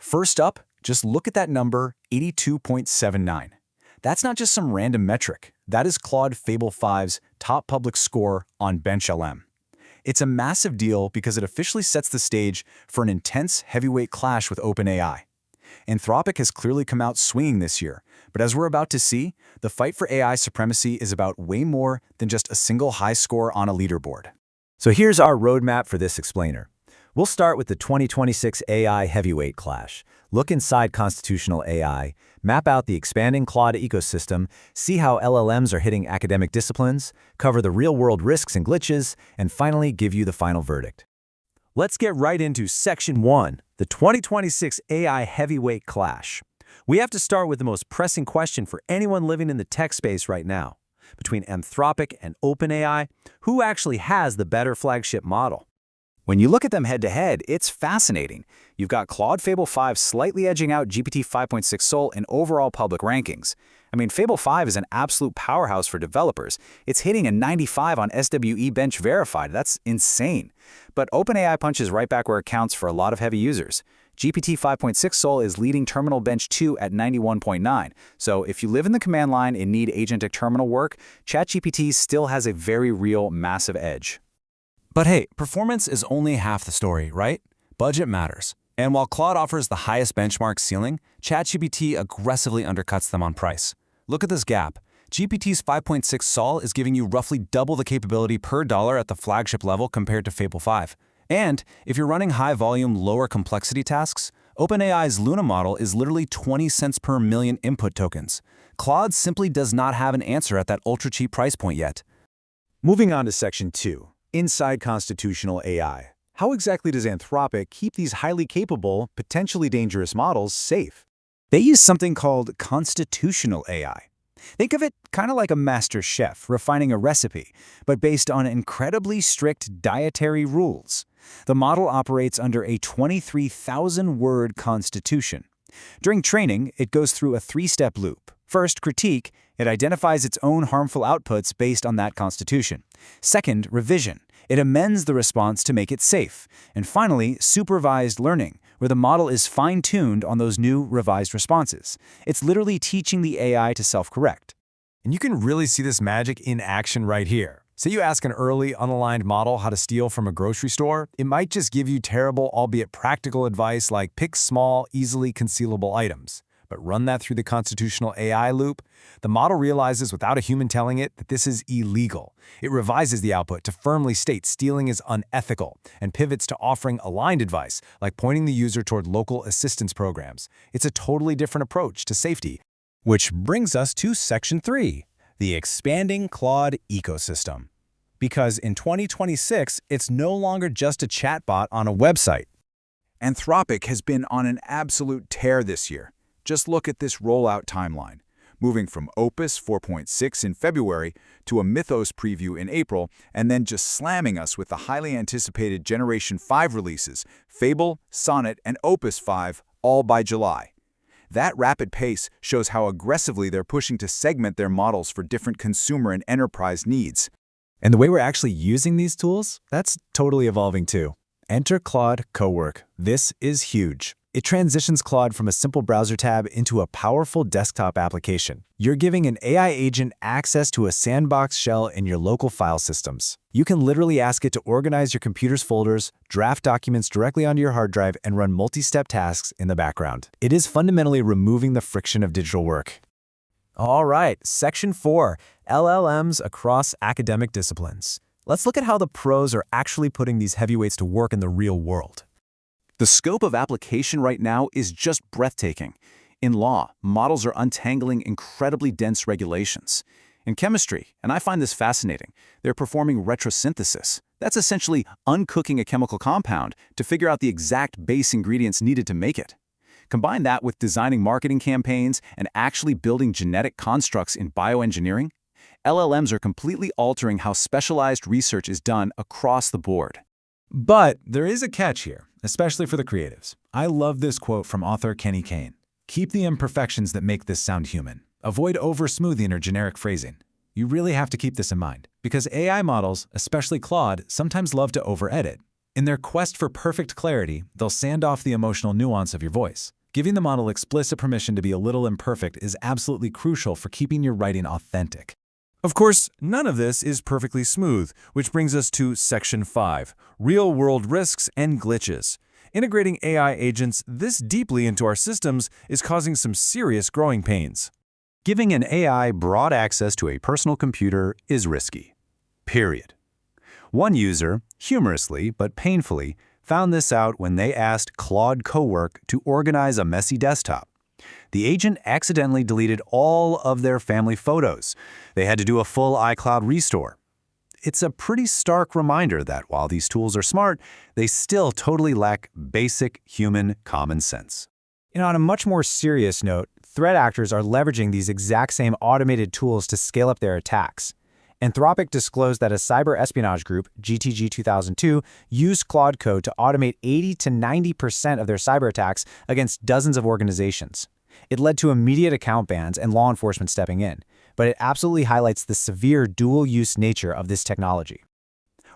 First up, just look at that number, 82.79. That's not just some random metric. That is Claude Fable 5's top public score on BenchLM. It's a massive deal because it officially sets the stage for an intense heavyweight clash with OpenAI. Anthropic has clearly come out swinging this year, but as we're about to see, the fight for AI supremacy is about way more than just a single high score on a leaderboard. So here's our roadmap for this explainer. We'll start with the 2026 AI heavyweight clash. Look inside constitutional AI, map out the expanding Claude ecosystem, see how LLMs are hitting academic disciplines, cover the real-world risks and glitches, and finally give you the final verdict. Let's get right into Section 1, the 2026 AI heavyweight clash. We have to start with the most pressing question for anyone living in the tech space right now. Between Anthropic and OpenAI, who actually has the better flagship model? When you look at them head-to-head, it's fascinating. You've got Claude Fable 5 slightly edging out GPT 5.6 Sol in overall public rankings. I mean, Fable 5 is an absolute powerhouse for developers. It's hitting a 95 on SWE Bench Verified. That's insane. But OpenAI punches right back where it counts for a lot of heavy users. GPT 5.6 Sol is leading Terminal Bench 2 at 91.9. So if you live in the command line and need agentic terminal work, ChatGPT still has a very real, massive edge. But hey, performance is only half the story, right? Budget matters. And while Claude offers the highest benchmark ceiling, ChatGPT aggressively undercuts them on price. Look at this gap. GPT's 5.6 Sol is giving you roughly double the capability per dollar at the flagship level compared to Fable 5. And if you're running high-volume, lower complexity tasks, OpenAI's Luna model is literally 20 cents per million input tokens. Claude simply does not have an answer at that ultra-cheap price point yet. Moving on to Section 2. Inside constitutional AI. How exactly does Anthropic keep these highly capable, potentially dangerous models safe? They use something called constitutional AI. Think of it kind of like a master chef refining a recipe, but based on incredibly strict dietary rules. The model operates under a 23,000-word constitution. During training, it goes through a three-step loop. First, critique. It identifies its own harmful outputs based on that constitution. Second, revision. It amends the response to make it safe. And finally, supervised learning, where the model is fine-tuned on those new revised responses. It's literally teaching the AI to self-correct. And you can really see this magic in action right here. Say you ask an early, unaligned model how to steal from a grocery store, it might just give you terrible, albeit practical advice like pick small, easily concealable items. But run that through the constitutional AI loop, the model realizes without a human telling it that this is illegal. It revises the output to firmly state stealing is unethical and pivots to offering aligned advice, like pointing the user toward local assistance programs. It's a totally different approach to safety. Which brings us to Section 3, the expanding Claude ecosystem. Because in 2026, it's no longer just a chatbot on a website. Anthropic has been on an absolute tear this year. Just look at this rollout timeline, moving from Opus 4.6 in February to a Mythos preview in April, and then just slamming us with the highly anticipated Generation 5 releases, Fable, Sonnet, and Opus 5, all by July. That rapid pace shows how aggressively they're pushing to segment their models for different consumer and enterprise needs. And the way we're actually using these tools, that's totally evolving too. Enter Claude Cowork. This is huge. It transitions Claude from a simple browser tab into a powerful desktop application. You're giving an AI agent access to a sandbox shell in your local file systems. You can literally ask it to organize your computer's folders, draft documents directly onto your hard drive, and run multi-step tasks in the background. It is fundamentally removing the friction of digital work. All right, Section 4, LLMs across academic disciplines. Let's look at how the pros are actually putting these heavyweights to work in the real world. The scope of application right now is just breathtaking. In law, models are untangling incredibly dense regulations. In chemistry, and I find this fascinating, they're performing retrosynthesis. That's essentially uncooking a chemical compound to figure out the exact base ingredients needed to make it. Combine that with designing marketing campaigns and actually building genetic constructs in bioengineering, LLMs are completely altering how specialized research is done across the board. But there is a catch here, especially for the creatives. I love this quote from author Kenny Kane. Keep the imperfections that make this sound human. Avoid over-smoothing or generic phrasing. You really have to keep this in mind, because AI models, especially Claude, sometimes love to over-edit. In their quest for perfect clarity, they'll sand off the emotional nuance of your voice. Giving the model explicit permission to be a little imperfect is absolutely crucial for keeping your writing authentic. Of course, none of this is perfectly smooth, which brings us to Section 5, Real-World Risks and Glitches. Integrating AI agents this deeply into our systems is causing some serious growing pains. Giving an AI broad access to a personal computer is risky. Period. One user, humorously but painfully, found this out when they asked Claude Cowork to organize a messy desktop. The agent accidentally deleted all of their family photos. They had to do a full iCloud restore. It's a pretty stark reminder that while these tools are smart, they still totally lack basic human common sense. On a much more serious note, threat actors are leveraging these exact same automated tools to scale up their attacks. Anthropic disclosed that a cyber espionage group, GTG 2002, used Claude Code to automate 80 to 90% of their cyber attacks against dozens of organizations. It led to immediate account bans and law enforcement stepping in, but it absolutely highlights the severe dual-use nature of this technology.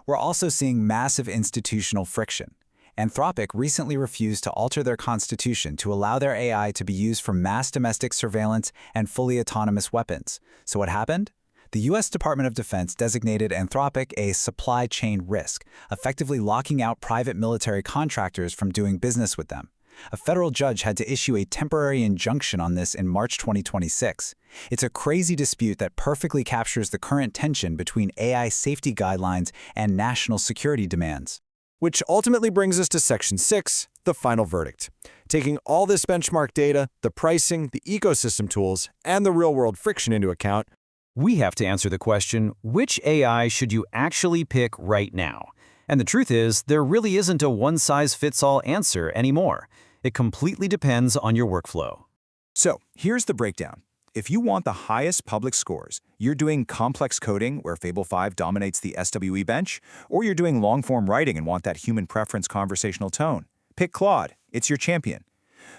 We're also seeing massive institutional friction. Anthropic recently refused to alter their constitution to allow their AI to be used for mass domestic surveillance and fully autonomous weapons. So what happened? The U.S. Department of Defense designated Anthropic a supply chain risk, effectively locking out private military contractors from doing business with them. A federal judge had to issue a temporary injunction on this in March 2026. It's a crazy dispute that perfectly captures the current tension between AI safety guidelines and national security demands. Which ultimately brings us to Section 6, the final verdict. Taking all this benchmark data, the pricing, the ecosystem tools, and the real-world friction into account, we have to answer the question, which AI should you actually pick right now? And the truth is, there really isn't a one-size-fits-all answer anymore. It completely depends on your workflow. So, here's the breakdown. If you want the highest public scores, you're doing complex coding where Fable 5 dominates the SWE bench, or you're doing long-form writing and want that human preference conversational tone, pick Claude. It's your champion.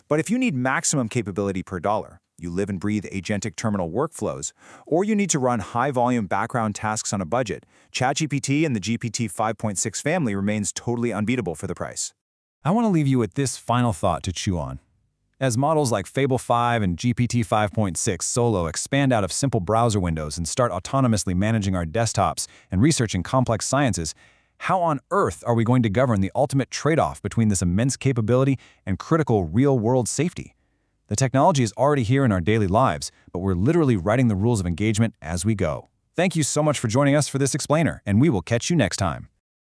But if you need maximum capability per dollar, you live and breathe agentic terminal workflows, or you need to run high-volume background tasks on a budget, ChatGPT and the GPT 5.6 family remains totally unbeatable for the price. I want to leave you with this final thought to chew on. As models like Fable 5 and GPT 5.6 Solo expand out of simple browser windows and start autonomously managing our desktops and researching complex sciences, how on earth are we going to govern the ultimate trade-off between this immense capability and critical real-world safety? The technology is already here in our daily lives, but we're literally writing the rules of engagement as we go. Thank you so much for joining us for this explainer, and we will catch you next time.